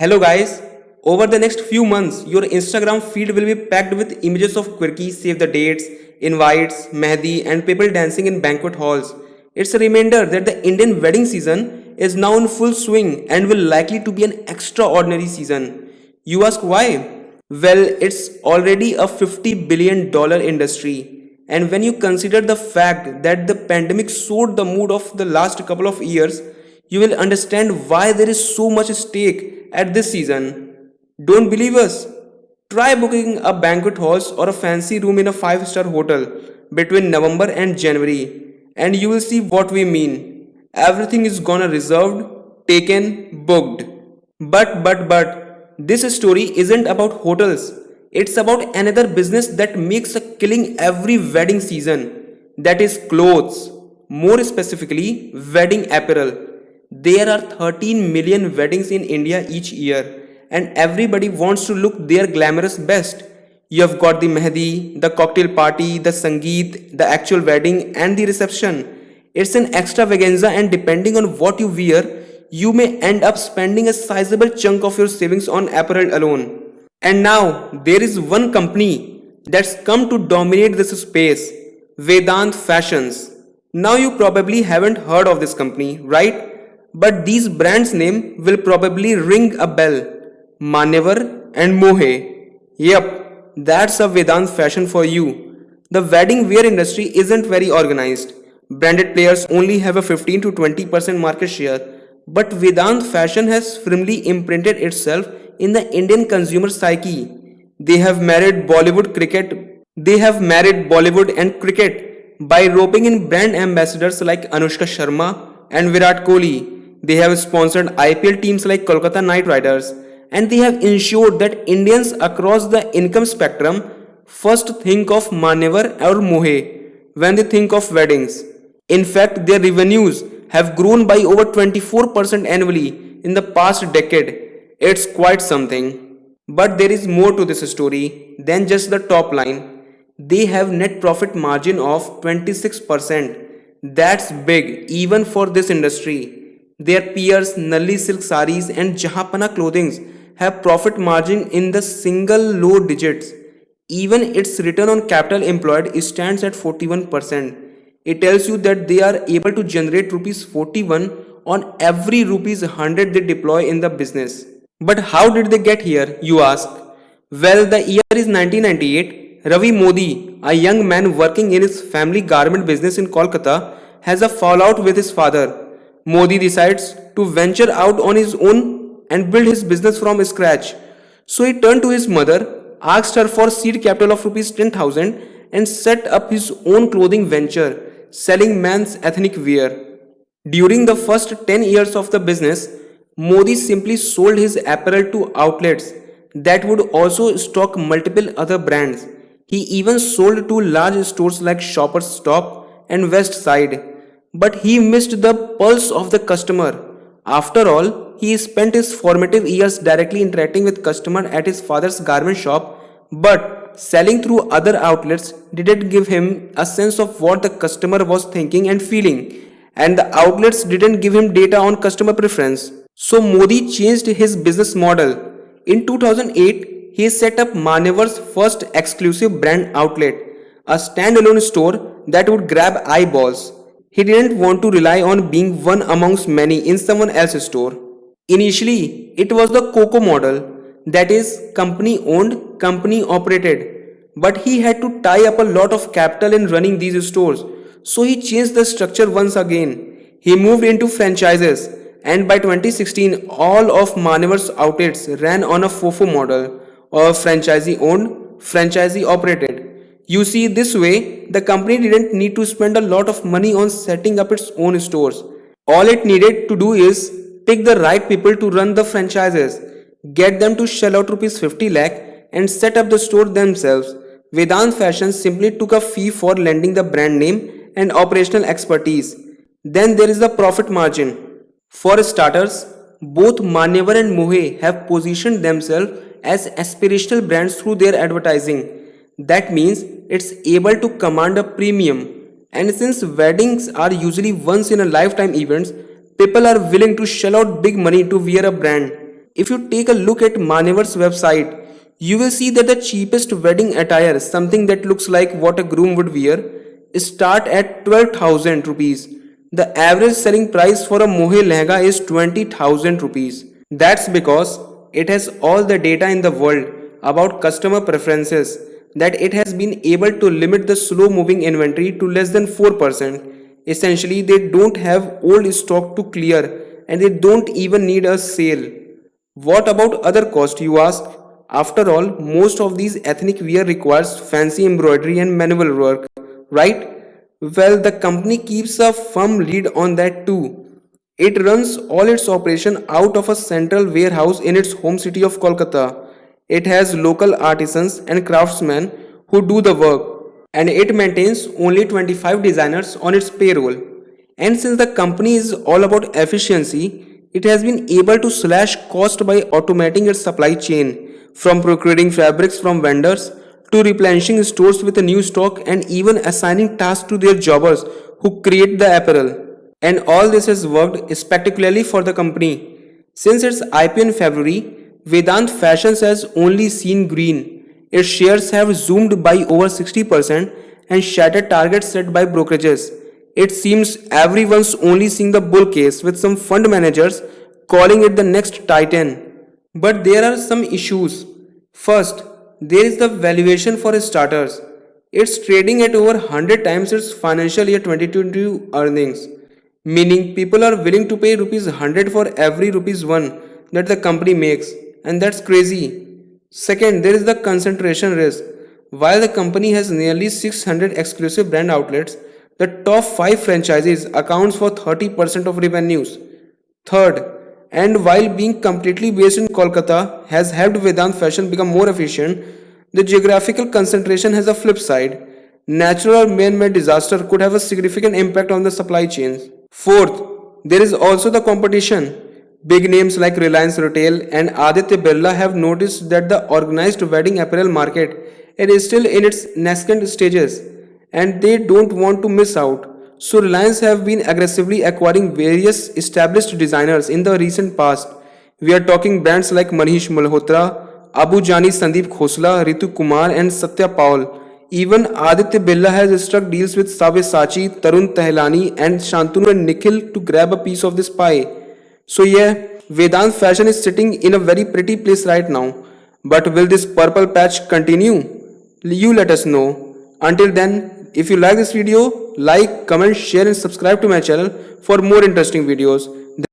Hello guys, over the next few months, your Instagram feed will be packed with images of quirky save the dates, invites, mehdi, and people dancing in banquet halls. It's a reminder that the Indian wedding season is now in full swing and will likely to be an extraordinary season. You ask why? Well, it's already a $50 billion industry. And when you consider the fact that the pandemic soared the mood of the last couple of years, you will understand why there is so much stake at this season. Don't believe us? Try booking a banquet hall or a fancy room in a five-star hotel between November and January, and you will see what we mean. Everything is gonna reserved, taken, booked. This story isn't about hotels. It's about another business that makes a killing every wedding season. That is clothes. More specifically, wedding apparel. There are 13 million weddings in India each year, and everybody wants to look their glamorous best. You have got the mehdi, the cocktail party, the sangeet, the actual wedding, and the reception. It's an extravaganza, and depending on what you wear, you may end up spending a sizable chunk of your savings on apparel alone. And now, there is one company that's come to dominate this space, Vedant Fashions. Now, you probably haven't heard of this company, right? But these brands' name will probably ring a bell. Manevar and Mohe. Yep, that's a Vedant fashion for you. The wedding wear industry isn't very organized. Branded players only have a 15 to 20% market share, but Vedant fashion has firmly imprinted itself in the Indian consumer psyche. They have married Bollywood cricket. They have married Bollywood and cricket by roping in brand ambassadors like Anushka Sharma and Virat Kohli. They have sponsored IPL teams like Kolkata Knight Riders, and they have ensured that Indians across the income spectrum first think of Manevar or Mohe when they think of weddings. In fact, their revenues have grown by over 24% annually in the past decade. It's quite something. But there is more to this story than just the top line. They have net profit margin of 26%. That's big even for this industry. Their peers Nalli silk saris and Jahapana clothings have profit margin in the single low digits. Even its return on capital employed stands at 41%. It tells you that they are able to generate rupees 41 on every rupees 100 they deploy in the business. But how did they get here, you ask? Well, the year is 1998. Ravi Modi, a young man working in his family garment business in Kolkata, has a fallout with his father. Modi decides to venture out on his own and build his business from scratch. So he turned to his mother, asked her for seed capital of rupees 10,000 and set up his own clothing venture, selling men's ethnic wear. During the first 10 years of the business, Modi simply sold his apparel to outlets that would also stock multiple other brands. He even sold to large stores like Shoppers Stop and West Side. But he missed the pulse of the customer. After all, he spent his formative years directly interacting with customer at his father's garment shop, but selling through other outlets didn't give him a sense of what the customer was thinking and feeling, and the outlets didn't give him data on customer preference. So Modi changed his business model. In 2008, he set up Manevar's first exclusive brand outlet, a standalone store that would grab eyeballs. He didn't want to rely on being one amongst many in someone else's store. Initially, it was the COCO model, that is, company owned, company operated. But he had to tie up a lot of capital in running these stores, so he changed the structure once again. He moved into franchises, and by 2016, all of Manevar's outlets ran on a FOFO model, or franchisee owned, franchisee operated. You see, this way, the company didn't need to spend a lot of money on setting up its own stores. All it needed to do is pick the right people to run the franchises, get them to shell out rupees 50 lakh and set up the store themselves. Vedant Fashion simply took a fee for lending the brand name and operational expertise. Then there is the profit margin. For starters, both Manyavar and Mohe have positioned themselves as aspirational brands through their advertising. That means it's able to command a premium. And since weddings are usually once in a lifetime events, people are willing to shell out big money to wear a brand. If you take a look at Manevar's website, you will see that the cheapest wedding attire, something that looks like what a groom would wear, start at 12,000 rupees. The average selling price for a mohe lehenga is 20,000 rupees. That's because it has all the data in the world about customer preferences, that it has been able to limit the slow moving inventory to less than 4%. Essentially, they don't have old stock to clear and they don't even need a sale. What about other costs, you ask? After all, most of these ethnic wear requires fancy embroidery and manual work, right? Well, the company keeps a firm lead on that too. It runs all its operation out of a central warehouse in its home city of Kolkata. It has local artisans and craftsmen who do the work, and it maintains only 25 designers on its payroll. And since the company is all about efficiency, it has been able to slash cost by automating its supply chain, from procuring fabrics from vendors to replenishing stores with a new stock and even assigning tasks to their jobbers who create the apparel. And all this has worked spectacularly for the company. Since its IPO in February, Vedant Fashions has only seen green. Its shares have zoomed by over 60% and shattered targets set by brokerages. It seems everyone's only seeing the bull case, with some fund managers calling it the next titan. But there are some issues. First, there is the valuation for starters. It's trading at over 100 times its financial year 2022 earnings, meaning people are willing to pay rupees 100 for every rupees 1 that the company makes, and that's crazy. Second, there is the concentration risk. While the company has nearly 600 exclusive brand outlets, the top 5 franchises accounts for 30% of revenues. Third, and while being completely based in Kolkata has helped Vedant Fashion become more efficient, the geographical concentration has a flip side. Natural or man-made disaster could have a significant impact on the supply chains. Fourth, there is also the competition. Big names like Reliance Retail and Aditya Birla have noticed that the organized wedding apparel market is still in its nascent stages, and they don't want to miss out. So Reliance have been aggressively acquiring various established designers in the recent past. We are talking brands like Manish Malhotra, Abu Jani Sandeep Khosla, Ritu Kumar and Satya Paul. Even Aditya Birla has struck deals with Sabyasachi, Tarun Tehlani and Shantanu and Nikhil to grab a piece of this pie. So yeah, Vedant Fashion is sitting in a very pretty place right now. But will this purple patch continue? You let us know. Until then, if you like this video, like, comment, share and subscribe to my channel for more interesting videos.